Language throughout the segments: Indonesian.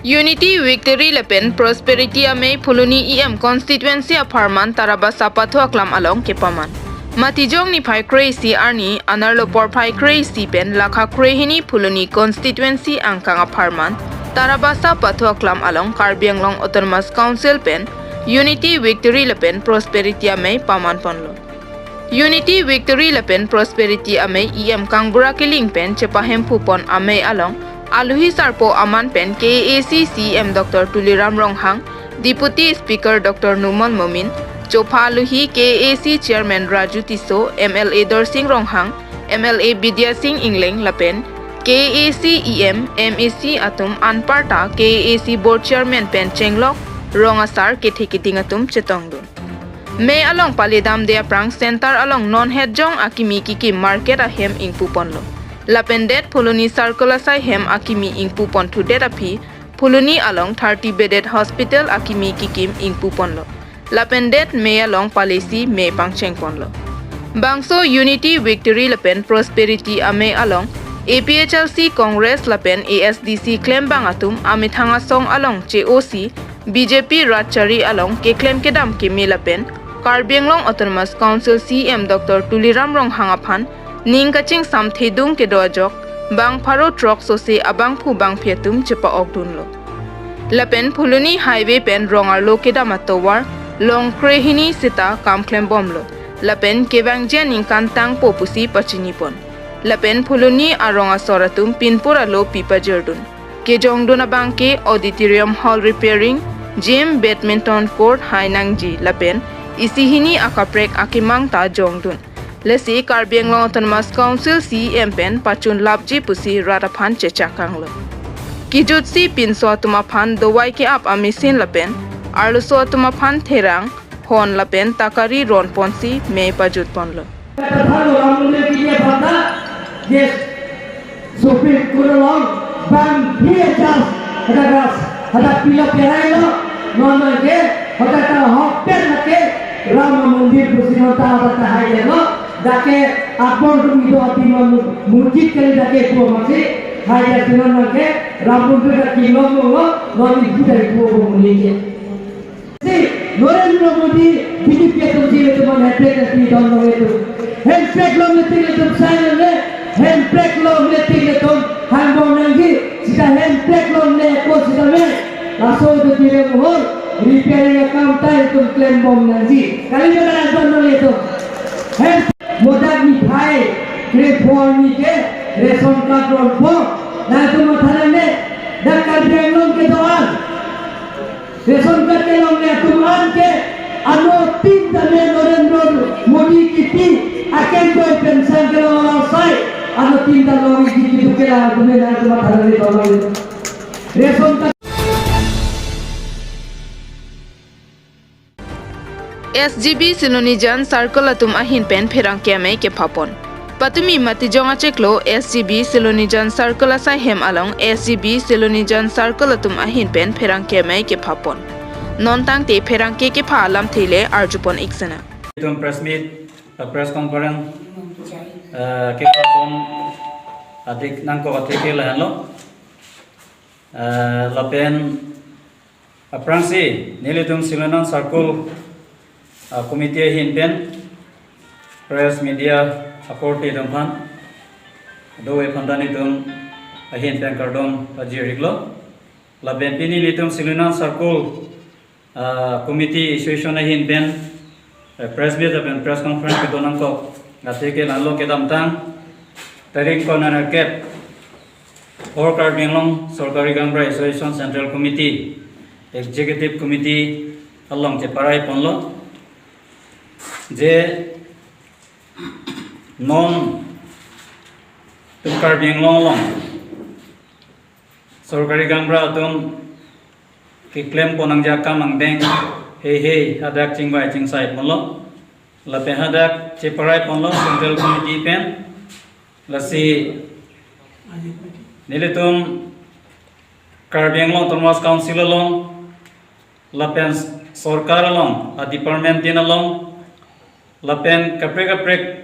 Unity Victory Lapen Prosperity Amei Phuloni Constituency apharman Tarabasa pathu aklam along kepaman. Matijong ni phai crazy arni anarlo por phai crazy pen lakha crehini Phuloni Constituency angkang apharman Tarabasa pathu aklam along Karbianglong Autonomous Council pen Unity Victory Lapen Prosperity Amei paman ponlo. Unity Victory Lapen Prosperity Amei kangbura kiling pen chepahem phupon amei along Aluhi Sarpo Aman Pen KAC CM Dr. Tuliram Ronghang, Deputy Speaker Dr. Numan Momin, Chopa Aluhi KAC Chairman Raju Tiso, MLA Dorsing Ronghang, MLA Bidya Singh Ingling Lapen, KAC EM, MAC Atum Anparta, KAC Board Chairman Pen Chenglok, Rongasar Kethekiting Atum Chetongdun. May along Palidam Dea Prang Center along non-head jong Akimi Kiki Market Ahem Ing Puponlo. Lapendet Phuloni Circle Asai Hem Akimi Ing Pupon to Detapi, Phuloni along 30 bedded hospital Akimi Kikim Ing Puponlo. Lapendet May along Palisi May Pangcheng Ponlo. Bangso Unity Victory Lapen Prosperity Ame along APHLC Congress Lapen ASDC Claim Bangatum Amithanga Song along COC BJP Ratchari along Ke Claim Kedam Kimi Lapen Karbianglong Autonomous Council CM Dr. Tuliram Ronghangaphan Ning kaching sam thedung ke dojok bang pharo truck sose abang phu bang phetum chepa okdunlo. Lapen Phuloni highway pen rongar lo kedama towar long krehini sita kamklem bomlo. Lapen kebang jen ing kantang popusi pachinipon. Lapen Phuloni aronga soratum pinpura lo pipa jerdun. Ke jongduna bangke auditorium hall repairing gym badminton court hainangji lapen isihini akaprek akimang ta jongdun. Lesi Karbianglong Autonomous Council CM pen pachun labji pusi rataphan chechakanglo. Kijutsi pinso tumaphan dowai ke ap amisin lapen arluso tumaphan therang hon lapen takari ron ponsi me pajut ponlo. Yes, Supreme Court bang here just ada pila perailo normal ke ada hotel ke Rama Mandir Businota ada hayalo dake akbor dum ido atima mujid kali dake ko mase haya sinan ke Rampur dake lomo noni gudai ko mulike si Narendra Modi BJP atumji to man happy ti don itu handbrake lo meting itu sign le handbrake lo meting itu hanbon nangi sida handbrake lo le ko sida me laso itu dire mohor repairing account itu claim bom nangi kali mana don itu hand modak ni bhai reform ke ration card ro na tu mathane ne dakar benglong ke doan ration card ke long ne tuman ke ano tin dane Narendra Modi ki tin akan boy pension ke long sai ano tin da long ki tu ke la tu ne na tu mathane ne doan ration card SGB Silonijan Circle atum ahin pen pherang keme ke phapon. Patumi matijonga cheklo SGB Silonijan Circle asai hem along SGB Silonijan Circle atum ahin pen pherang keme ke phapon. Non-tang te pherang ke phalam thile arjupon iksana. Itum press meet, press conference, ke phapon adik nangko atike lahalo. Lapen aprangsi nilitum Silonijan Circle Committee hinpen press media apporti dampan do e pandani dum hinpen kardom ajiriglo laben pini litum Silonijan Circle committee issue na hinpen press meet aben press conference ke donang ko atike lanlo ke damtang tarik ko na ket or Karbianglong Sorkari Gangbra Association Central Committee Executive Committee along che parai ponlo je non tum Karbianglong long Sorkari Gangbra tum ki claim ponang jakam ang deng hey hadak chingbai chingsai ponlo lape hadak che parai ponlo Central Committee pen lasi nilitum Karbianglong Autonomous Council along lapen Sorkar along a department din along lapen kaprek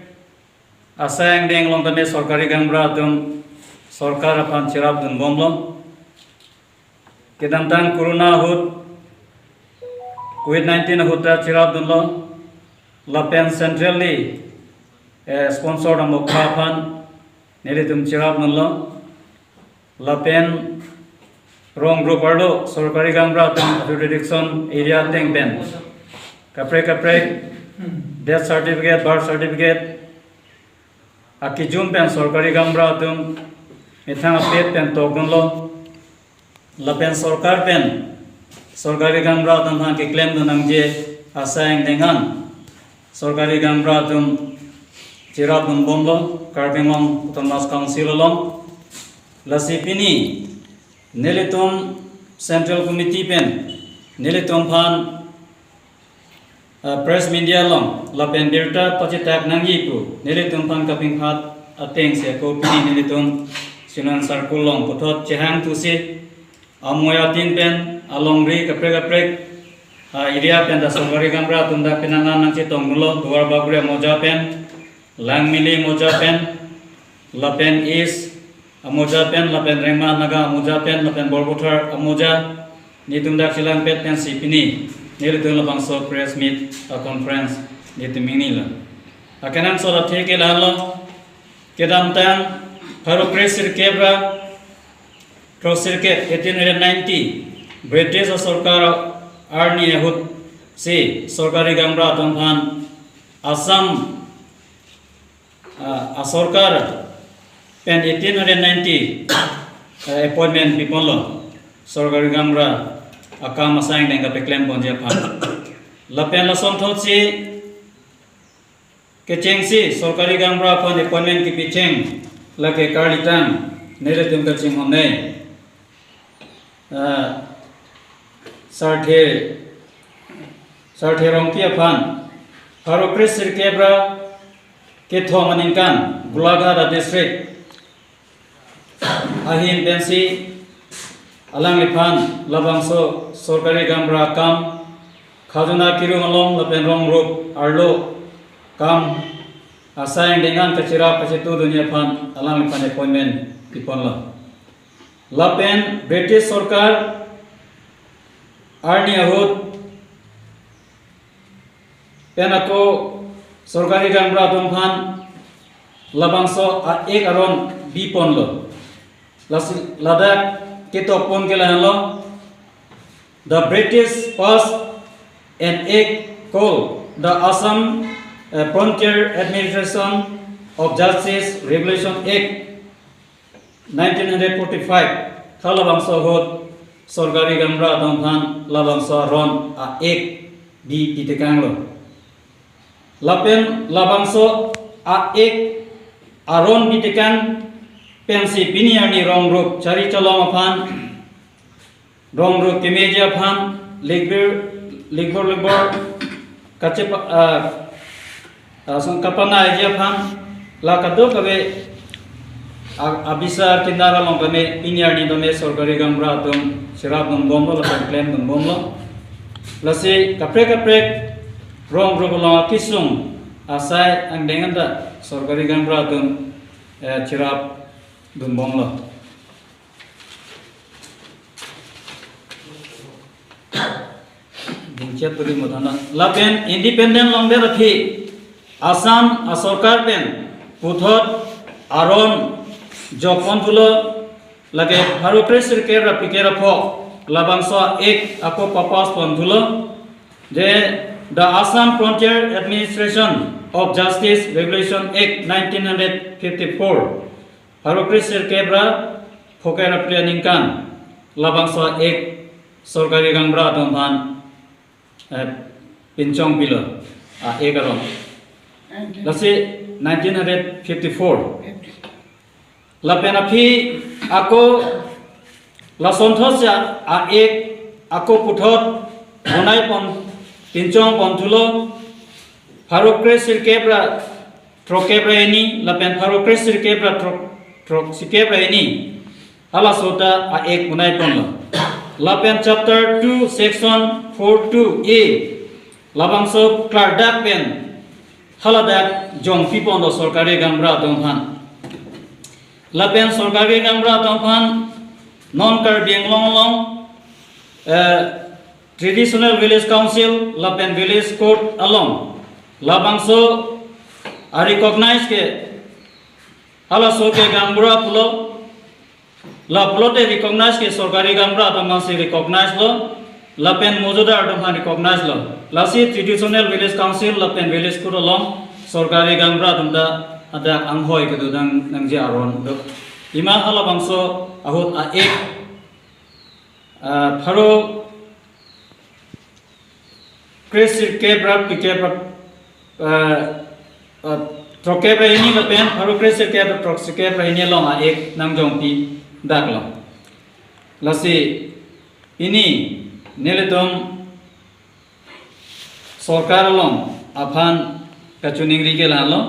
asayang ding long tame Sorkari Gangbra dum Sorkar apan chirap dun bomlong kedamtang corona hut COVID-19 hutra chirap dunlo lapen centrally sponsor amo khapan nelitum chirap dunlo lapen wrong group arlo sorkari gambra tum jurisdiction area tengpen kapre death certificate birth certificate akijum pen sorkari gambra tum ithang pet pen tokdunlo lapen sorkar pen sorkari gambra tum ha ke claim dunang je asayang dengan sorkari gambra tum chirap dun bomlo karbimong thomas council along lasipini nelitum central committee pen nelitum phan press media long lapen dirta pachitak nangi pu nelitum phan kaping phat ateng se ko pini nelitum sinan circle long puthot chehang tu se amoya tin pen along ri kapre area pen da sorkari gambra tunda penangan nang che tonglo duar bagre moja pen langmili moja pen lapen is amoja pen lapen rema naga amoja pen lapen borbothar amoja nitum dak silang pet pen sipini nelitum labang so press meet a conference nitum minila akanan so la theke lalo kedam tan haro press kebra Prosirket 1890 British Sarkar Arni Hut si Sorkari Gambra Tumhan Assam Sarkar pen 1890 appointment people lo Sorkari Gambra akam asang dengan peklaim ponja pan lapen la som thot si kecheng si Sorkari Gambra pon appointment ki picheng lake kalitan nere tum ka ching honne sarthe rongkia pan haro kris kebra ke thomaninkan Gulagara district ahin pensi alang lipan labangso sorkari gambra kam khajuna kiru malong lapen rong rup arlo kam asayang dengan kecira pacitu dunia pan alang lipan appointment dipon la lapen British Sarkar Arni Ahut penako sorkari gambra tumhan labangso ek aron bipon lo ladak kitopon ke lo the British passed an act called the Assam Frontier Administration of Justice Regulation Act 1945 thalabangso hot sorkari gambra tumhan labangso ron ek di titikang lo lapen labangso ek aron bitikan pensi biniani rong rup cari colong aphan rong rup kemeja aphan ligbor kacep kapana aja aphan la kado kabe abisa kindara long kame biniani dome sorkari gambra tum sirap dum bomlo la claim dum bomlo lasi kapre rong rup long kisung asai ang dengan da sorkari gambra tum sirap dum bomlo dingchet tuli modana lapen independent long der thi Assam Sarkar pen puthot aron jokon tulo lage haru presir kera pikera pho labangso ek ako papas pon tulo je the Assam Frontier Administration of Justice Regulation Act 1954 haru presir kebra phokera planning kan labangso ek sorkari gambra tumhan pinchong bilo egaron lasi 1954 lapena phi ako lasonthos ek ako puthot bonai pon pinchong pon thulo harokre sirkebra trokebra ini lapen harokre sirkebra trok sikebra ini ala sota ek bonai pon lo lapen chapter 2 section 42a labangso klardak pen haladak jong pipon do sorkari gambra tonghan lapen sorkari gambra tonghan non kar biang long traditional village council lapen village court along labangso are recognize ke hala so ke gambura pulo la plote recognize ke sorkari gambura tamasi recognize lo lapen mojuda adamha recognize lo lasi traditional village council lapen village court along sorkari gambura tamda ada anghoi ke dang nangje aron do ima hala bangso ahut a ek pharo Chris Kebra Trokebra ini lepen baru Chris Kebra Trokebra ini long ek nang jong pi dak long lasi ini neletom sorkar long aphan kacuning rike lan long